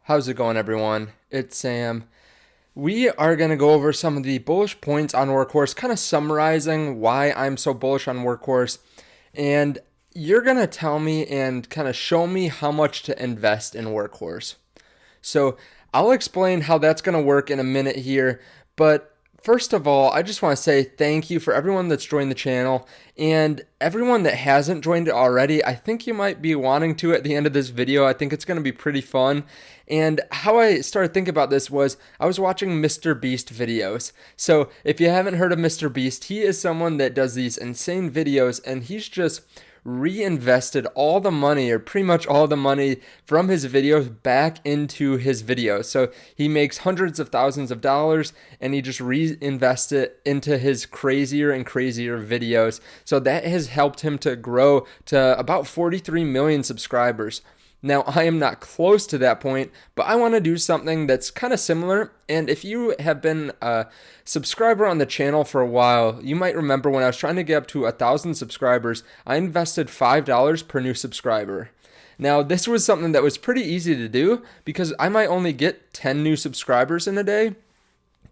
How's it going, everyone? It's Sam. We are going to go over some of the bullish points on Workhorse, kind of summarizing why I'm so bullish on Workhorse. And you're going to tell me and kind of show me how much to invest in Workhorse. So I'll explain how that's going to work in a minute here. But first of all, I just want to say thank you for everyone that's joined the channel and everyone that hasn't joined it already. I think you might be wanting to at the end of this video. I think it's going to be pretty fun. And how I started thinking about this was I was watching Mr. Beast videos. So if you haven't heard of Mr. Beast, he is someone that does these insane videos and he's just reinvested all the money, or pretty much all the money from his videos, back into his videos. So he makes hundreds of thousands of dollars and he just reinvests it into his crazier and crazier videos. So that has helped him to grow to about 43 million subscribers. Now, I am not close to that point, but I want to do something that's kind of similar. And if you have been a subscriber on the channel for a while, you might remember when I was trying to get up to 1,000 subscribers, I invested $5 per new subscriber. Now, this was something that was pretty easy to do because I might only get 10 new subscribers in a day.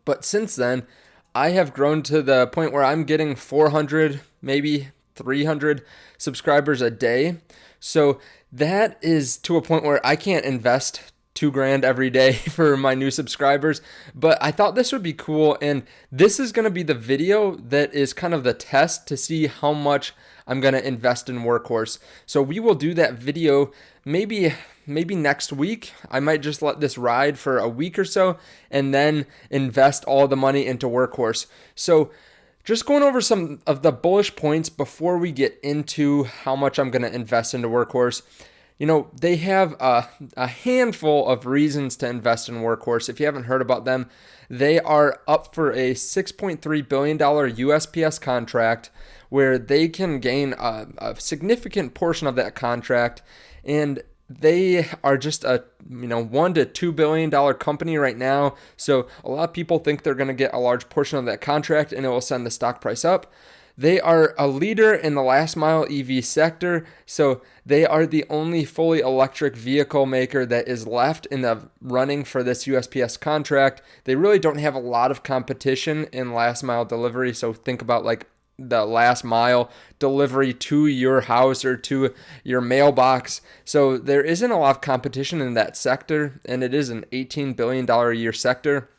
But since then, I have grown to the point where I'm getting 400, maybe 300 subscribers a day. So that is to a point where I can't invest $2,000 every day for my new subscribers, but I thought this would be cool. And this is going to be the video that is kind of the test to see how much I'm going to invest in Workhorse. So we will do that video maybe next week. I might just let this ride for a week or so and then invest all the money into Workhorse. So just going over some of the bullish points before we get into how much I'm going to invest into Workhorse. You know, they have a handful of reasons to invest in Workhorse. If you haven't heard about them, they are up for a $6.3 billion USPS contract where they can gain a significant portion of that contract. And they are just a $1 to $2 billion company right now. So a lot of people think they're going to get a large portion of that contract and it will send the stock price up. They are a leader in the last mile EV sector. So they are the only fully electric vehicle maker that is left in the running for this USPS contract. They really don't have a lot of competition in last mile delivery. So think about like the last mile delivery to your house or to your mailbox. So there isn't a lot of competition in that sector, and it is an $18 billion a year sector.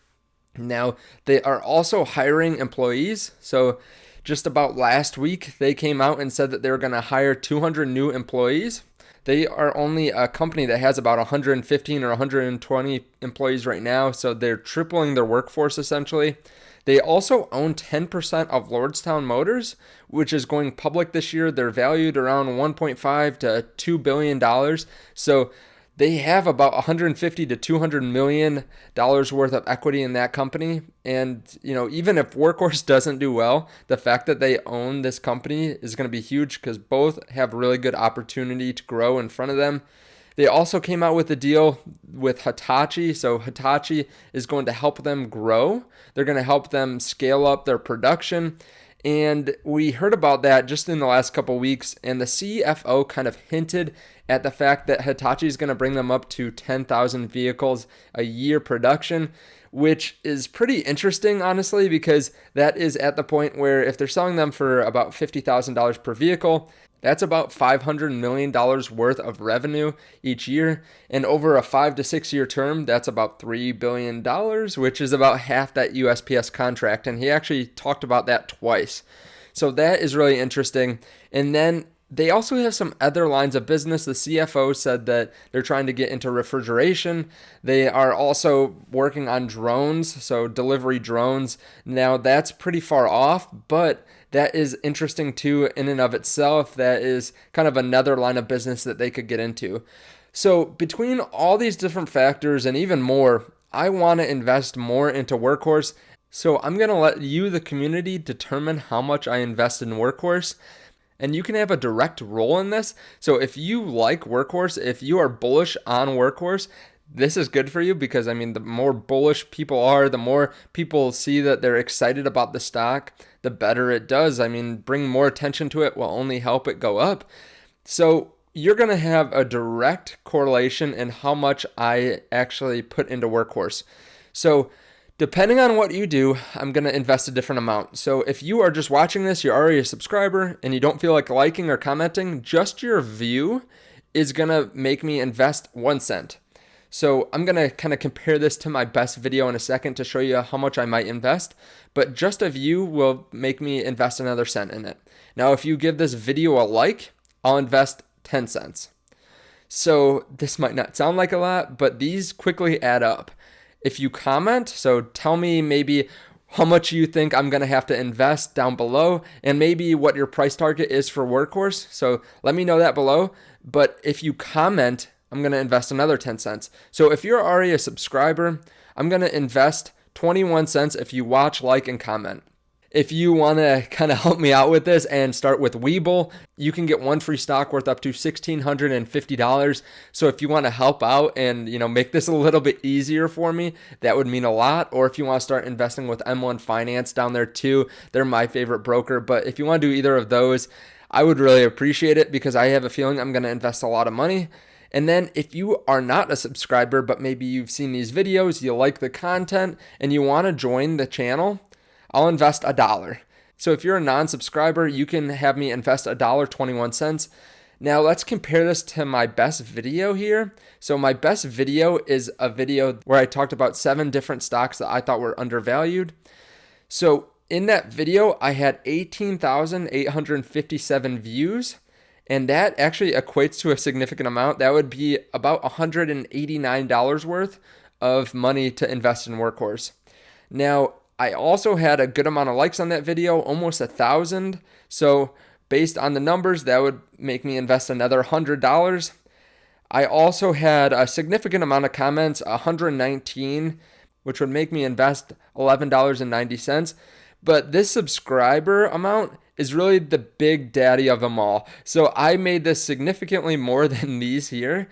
Now, they are also hiring employees. So just about last week, they came out and said that they were going to hire 200 new employees. They are only a company that has about 115 or 120 employees right now, so they're tripling their workforce essentially. They also own 10% of Lordstown Motors, which is going public this year. They're valued around $1.5 to $2 billion. So they have about $150 to $200 million worth of equity in that company. And, even if Workhorse doesn't do well, the fact that they own this company is going to be huge because both have really good opportunity to grow in front of them. They also came out with a deal with Hitachi. So Hitachi is going to help them grow. They're going to help them scale up their production. And we heard about that just in the last couple of weeks. And the CFO kind of hinted at the fact that Hitachi is going to bring them up to 10,000 vehicles a year production, which is pretty interesting, honestly, because that is at the point where if they're selling them for about $50,000 per vehicle, that's about $500 million worth of revenue each year. And over a 5 to 6 year term, that's about $3 billion, which is about half that USPS contract. And he actually talked about that twice. So that is really interesting. And then they also have some other lines of business. The CFO said that they're trying to get into refrigeration. They are also working on drones, so delivery drones. Now that's pretty far off, but that is interesting too in and of itself. That is kind of another line of business that they could get into. So between all these different factors and even more, I want to invest more into Workhorse. So I'm going to let you, the community, determine how much I invest in Workhorse. And you can have a direct role in this. So if you like Workhorse, if you are bullish on Workhorse, this is good for you because, the more bullish people are, the more people see that they're excited about the stock, the better it does. Bring more attention to it will only help it go up. So you're going to have a direct correlation in how much I actually put into Workhorse. So depending on what you do, I'm going to invest a different amount. So if you are just watching this, you're already a subscriber, and you don't feel like liking or commenting, just your view is going to make me invest 1 cent. So I'm going to kind of compare this to my best video in a second to show you how much I might invest, but just a view will make me invest another cent in it. Now, if you give this video a like, I'll invest 10 cents. So this might not sound like a lot, but these quickly add up. If you comment, so tell me maybe how much you think I'm going to have to invest down below, and maybe what your price target is for Workhorse. So let me know that below. But if you comment, I'm going to invest another 10 cents. So if you're already a subscriber, I'm going to invest 21 cents if you watch, like, and comment. If you want to kind of help me out with this and start with WeBull, you can get one free stock worth up to $1,650. So if you want to help out and make this a little bit easier for me, that would mean a lot. Or if you want to start investing with M1 Finance down there too, they're my favorite broker. But if you want to do either of those, I would really appreciate it because I have a feeling I'm going to invest a lot of money. And then if you are not a subscriber, but maybe you've seen these videos, you like the content, and you want to join the channel, I'll invest $1. So if you're a non-subscriber, you can have me invest $1.21. Now let's compare this to my best video here. So my best video is a video where I talked about 7 different stocks that I thought were undervalued. So in that video, I had 18,857 views. And that actually equates to a significant amount. That would be about $189 worth of money to invest in Workhorse. Now, I also had a good amount of likes on that video, almost 1,000. So based on the numbers, that would make me invest another $100. I also had a significant amount of comments, 119, which would make me invest $11.90. But this subscriber amount is really the big daddy of them all. So I made this significantly more than these here.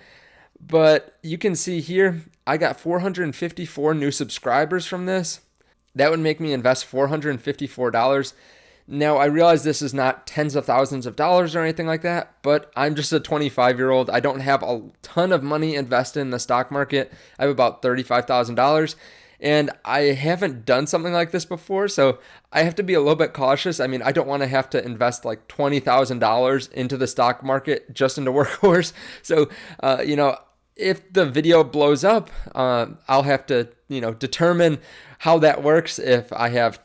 But you can see here, I got 454 new subscribers from this. That would make me invest $454. Now, I realize this is not tens of thousands of dollars or anything like that, but I'm just a 25-year-old. I don't have a ton of money invested in the stock market. I have about $35,000. And I haven't done something like this before, so I have to be a little bit cautious. I mean, I don't want to have to invest like $20,000 into the stock market just into Workhorse. So, if the video blows up, I'll have to, determine how that works if I have,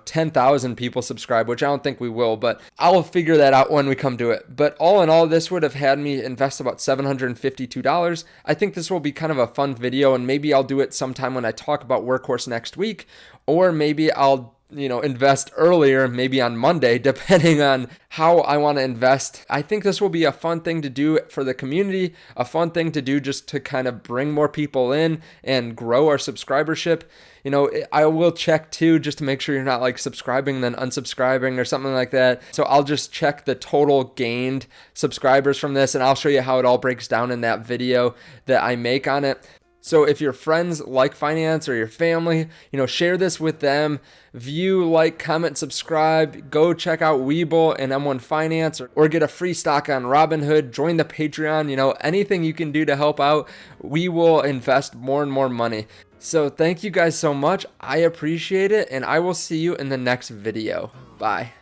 10,000 people subscribe, which I don't think we will, but I'll figure that out when we come to it. But all in all, this would have had me invest about $752. I think this will be kind of a fun video, and maybe I'll do it sometime when I talk about Workhorse next week, or maybe I'll invest earlier, maybe on Monday, depending on how I want to invest. I think this will be a fun thing to do for the community, a fun thing to do just to kind of bring more people in and grow our subscribership. I will check too, just to make sure you're not like subscribing and then unsubscribing or something like that. So I'll just check the total gained subscribers from this, and I'll show you how it all breaks down in that video that I make on it. So if your friends like finance or your family, share this with them. View, like, comment, subscribe. Go check out WeBull and M1 Finance, or get a free stock on Robinhood. Join the Patreon. Anything you can do to help out. We will invest more and more money. So thank you guys so much. I appreciate it, and I will see you in the next video. Bye.